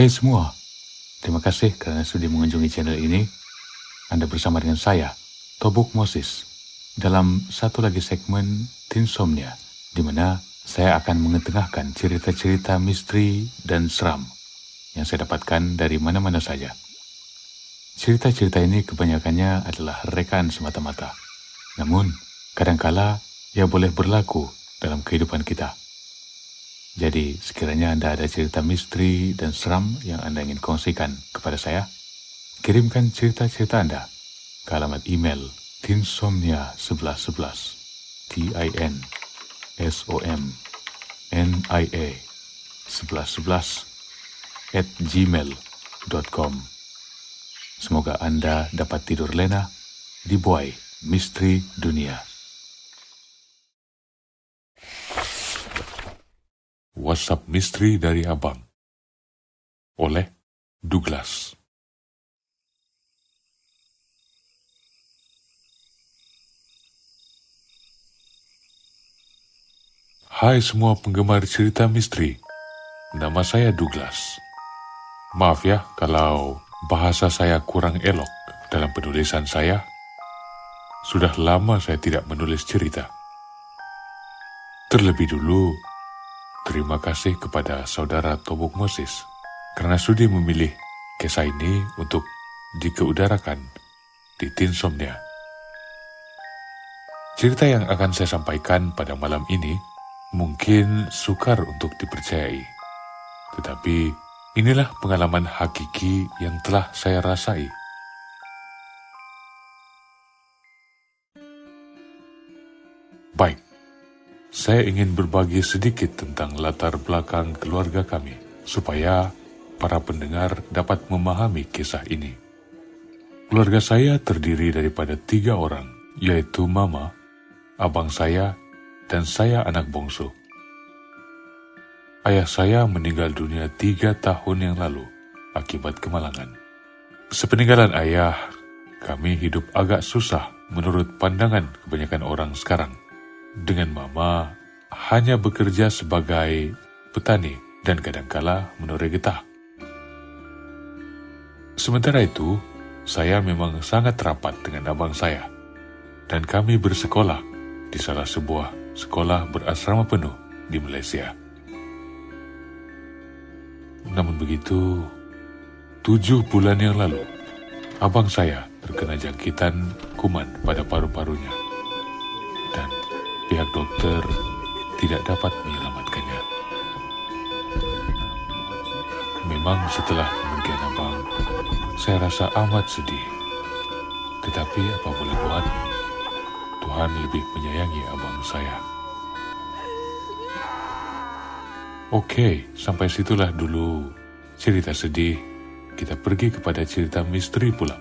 Hai semua, terima kasih karena sudah mengunjungi channel ini. Anda bersama dengan saya, Tobuk Moses, dalam satu lagi segmen Tinsomnia, di mana saya akan mengetengahkan cerita-cerita misteri dan seram yang saya dapatkan dari mana-mana saja. Cerita-cerita ini kebanyakannya adalah rekaan semata-mata, namun kadangkala ia boleh berlaku dalam kehidupan kita. Jadi, sekiranya Anda ada cerita misteri dan seram yang Anda ingin kongsikan kepada saya, kirimkan cerita-cerita Anda ke alamat email tinsomnia1111 tinsomnia1111@gmail.com. Semoga Anda dapat tidur lena di buai misteri dunia. WhatsApp Misteri dari Abang oleh Douglas. Hai semua penggemar cerita misteri, nama saya Douglas. Maaf ya kalau bahasa saya kurang elok dalam penulisan saya. Sudah lama saya tidak menulis cerita. Terlebih dulu, terima kasih kepada saudara Tobuk Moses karena sudi memilih kisah ini untuk dikeudarakan di Tinsomnia. Cerita yang akan saya sampaikan pada malam ini mungkin sukar untuk dipercayai, tetapi inilah pengalaman hakiki yang telah saya rasai. Baik, saya ingin berbagi sedikit tentang latar belakang keluarga kami, supaya para pendengar dapat memahami kisah ini. Keluarga saya terdiri daripada 3 orang, yaitu mama, abang saya, dan saya anak bungsu. Ayah saya meninggal dunia 3 tahun yang lalu akibat kemalangan. Sepeninggalan ayah, kami hidup agak susah menurut pandangan kebanyakan orang sekarang. Dengan mama hanya bekerja sebagai petani dan kadangkala menoreh getah. Sementara itu, saya memang sangat rapat dengan abang saya, dan kami bersekolah di salah sebuah sekolah berasrama penuh di Malaysia. Namun begitu, 7 bulan yang lalu, abang saya terkena jangkitan kuman pada paru-parunya, dan pihak dokter tidak dapat menyelamatkannya. Memang setelah kepergian abang, saya rasa amat sedih. Tetapi apa boleh buat, Tuhan lebih menyayangi abang saya. Oke, sampai situlah dulu cerita sedih. Kita pergi kepada cerita misteri pula.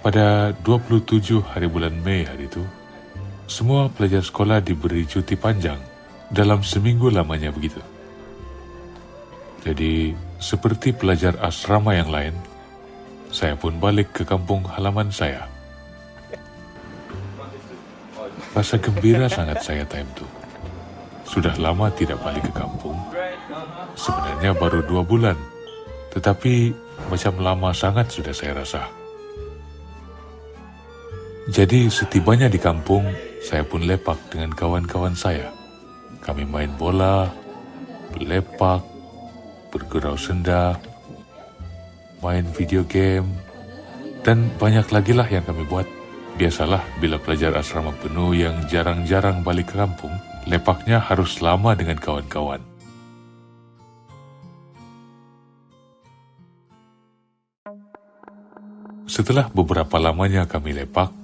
Pada 27 hari bulan Mei hari itu, semua pelajar sekolah diberi cuti panjang dalam seminggu lamanya begitu. Jadi, seperti pelajar asrama yang lain, saya pun balik ke kampung halaman saya. Rasa gembira sangat saya time itu. Sudah lama tidak balik ke kampung. Sebenarnya baru 2 bulan, tetapi macam lama sangat sudah saya rasa. Jadi setibanya di kampung, saya pun lepak dengan kawan-kawan saya. Kami main bola, lepak, bergurau senda, main video game, dan banyak lagi lah yang kami buat. Biasalah bila pelajar asrama penuh yang jarang-jarang balik ke kampung, lepaknya harus lama dengan kawan-kawan. Setelah beberapa lamanya kami lepak,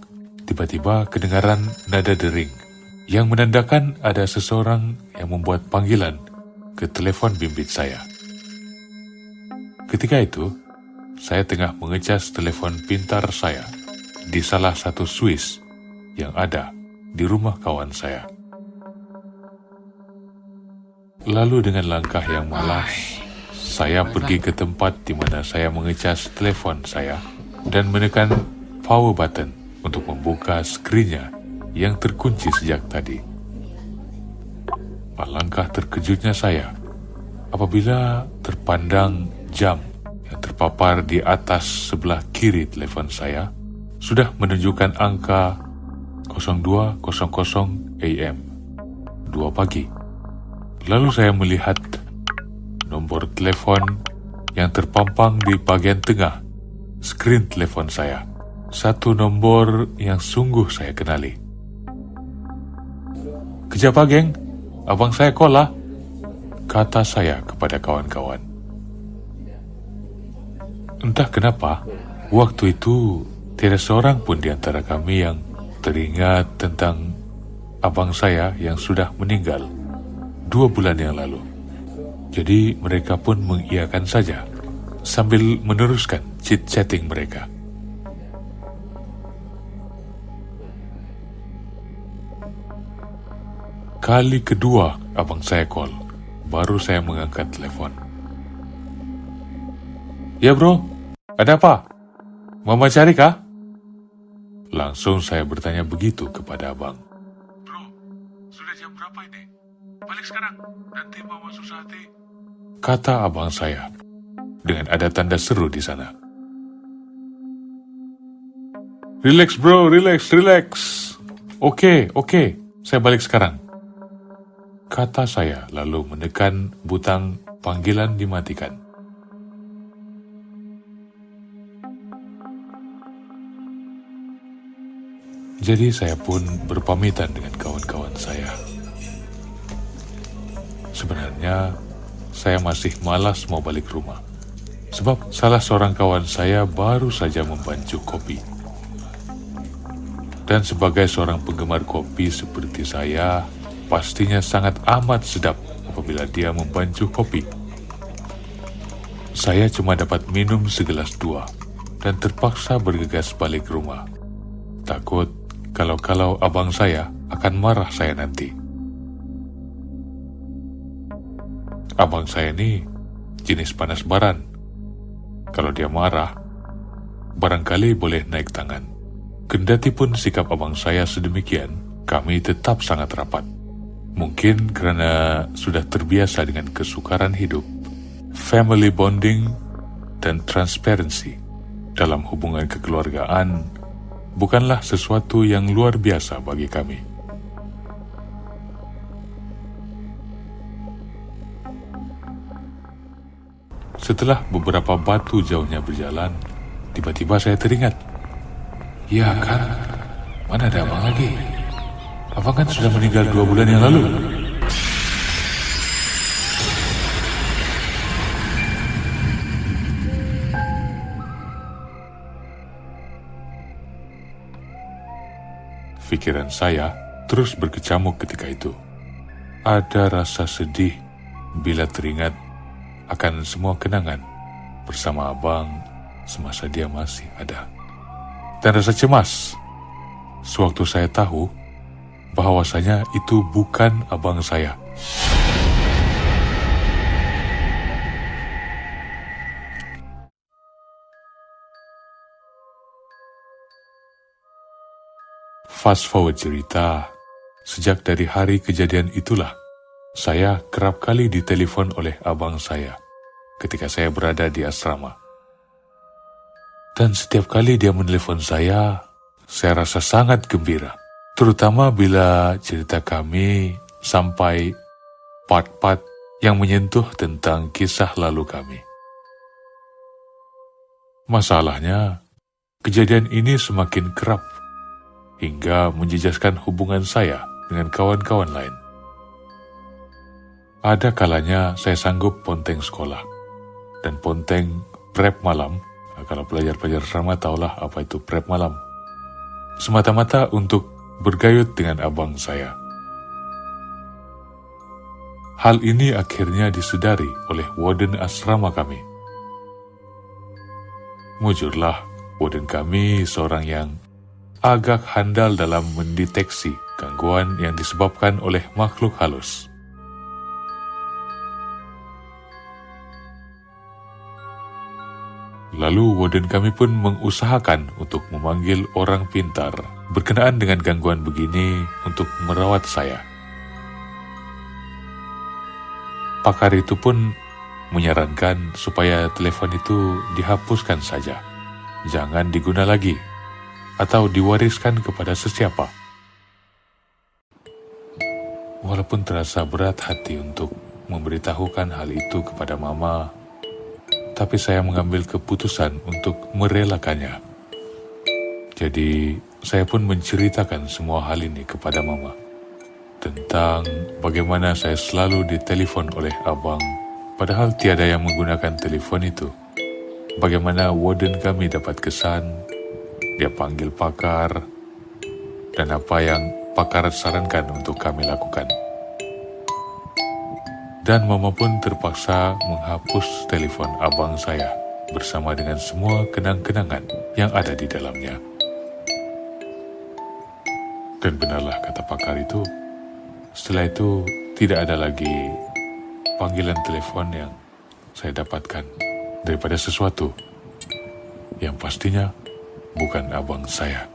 tiba-tiba kedengaran nada dering yang menandakan ada seseorang yang membuat panggilan ke telepon bimbit saya. Ketika itu, saya tengah mengecas telepon pintar saya di salah satu Swiss yang ada di rumah kawan saya. Lalu dengan langkah yang malas, saya pergi ke tempat di mana saya mengecas telepon saya dan menekan power button untuk membuka skrinnya yang terkunci sejak tadi. Alangkah terkejutnya saya apabila terpandang jam yang terpapar di atas sebelah kiri telepon saya sudah menunjukkan angka 0200 AM, 2 pagi. Lalu saya melihat nomor telepon yang terpampang di bagian tengah skrin telepon saya. Satu nomor yang sungguh saya kenali. "Kejap geng, abang saya call lah," kata saya kepada kawan-kawan. Entah kenapa, waktu itu tiada seorang pun di antara kami yang teringat tentang abang saya yang sudah meninggal 2 bulan yang lalu. Jadi mereka pun mengiyakan saja sambil meneruskan chit-chatting mereka. Kali kedua abang saya call, baru saya mengangkat telepon. "Ya bro, ada apa? Mama cari kah?" Langsung saya bertanya begitu kepada abang. "Bro, sudah jam berapa ini? Balik sekarang, nanti mama susah hati," kata abang saya dengan ada tanda seru di sana. "Relax bro, relax. Oke, saya balik sekarang," kata saya lalu menekan butang panggilan dimatikan. Jadi saya pun berpamitan dengan kawan-kawan saya. Sebenarnya saya masih malas mau balik rumah, sebab salah seorang kawan saya baru saja membancuh kopi. Dan sebagai seorang penggemar kopi seperti saya, pastinya sangat amat sedap apabila dia membancuh kopi. Saya cuma dapat minum segelas 2 dan terpaksa bergegas balik rumah. Takut kalau abang saya akan marah saya nanti. Abang saya ini jenis panas baran. Kalau dia marah, barangkali boleh naik tangan. Kendati pun sikap abang saya sedemikian, kami tetap sangat rapat. Mungkin karena sudah terbiasa dengan kesukaran hidup, family bonding, dan transparansi dalam hubungan kekeluargaan bukanlah sesuatu yang luar biasa bagi kami. Setelah beberapa batu jauhnya berjalan, tiba-tiba saya teringat. Ya kan, mana ada abang lagi? Abang kan sudah meninggal 2 bulan yang lalu. Pikiran saya terus berkecamuk ketika itu. Ada rasa sedih bila teringat akan semua kenangan bersama abang semasa dia masih ada. Dan rasa cemas sewaktu saya tahu bahwasanya itu bukan abang saya. Fast forward cerita, sejak dari hari kejadian itulah, saya kerap kali ditelepon oleh abang saya ketika saya berada di asrama. Dan setiap kali dia menelepon saya rasa sangat gembira. Terutama bila cerita kami sampai part-part yang menyentuh tentang kisah lalu kami. Masalahnya, kejadian ini semakin kerap hingga menjejaskan hubungan saya dengan kawan-kawan lain. Ada kalanya saya sanggup ponteng sekolah dan ponteng prep malam. Kalau pelajar-pelajar asrama tahulah apa itu prep malam. Semata-mata untuk bergayut dengan abang saya. Hal ini akhirnya disedari oleh warden asrama kami. Mujurlah, warden kami seorang yang agak handal dalam mendeteksi gangguan yang disebabkan oleh makhluk halus. Lalu warden kami pun mengusahakan untuk memanggil orang pintar berkenaan dengan gangguan begini untuk merawat saya. Pakar itu pun menyarankan supaya telepon itu dihapuskan saja, jangan diguna lagi, atau diwariskan kepada sesiapa. Walaupun terasa berat hati untuk memberitahukan hal itu kepada Mama, tapi saya mengambil keputusan untuk merelakannya. Jadi, saya pun menceritakan semua hal ini kepada Mama, tentang bagaimana saya selalu ditelepon oleh abang, padahal tiada yang menggunakan telepon itu. Bagaimana warden kami dapat kesan, dia panggil pakar, dan apa yang pakar sarankan untuk kami lakukan. Dan Mama pun terpaksa menghapus telepon abang saya bersama dengan semua kenang-kenangan yang ada di dalamnya. Dan benarlah kata pakar itu, setelah itu tidak ada lagi panggilan telepon yang saya dapatkan daripada sesuatu yang pastinya bukan abang saya.